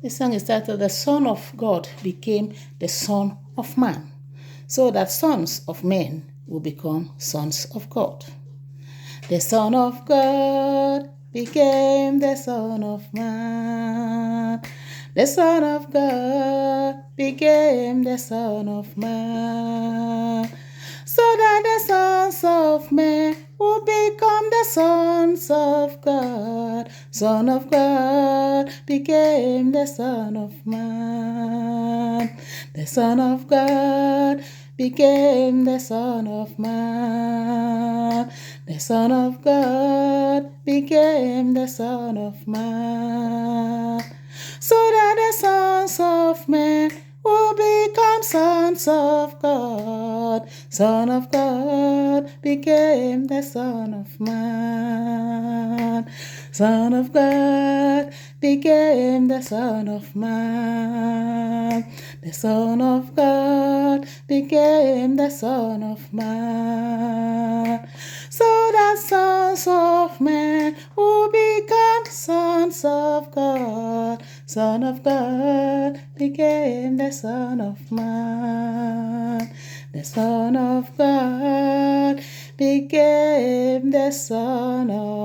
This song is titled The Son of God Became the Son of Man, so that sons of men will become sons of God. The Son of God became the Son of Man. The Son of God became the Son of Man, so that the sons of men will become the sons of God. Son of God became the Son of Man. The Son of God became the Son of Man. The Son of God became the Son of Man, so that the sons of men will become sons of God. Son of God became the Son of Man. Son of God became the Son of Man. The Son of God became the Son of Man, so that sons of men will become sons of God. Son of God became the Son of Man. The Son of God became the Son of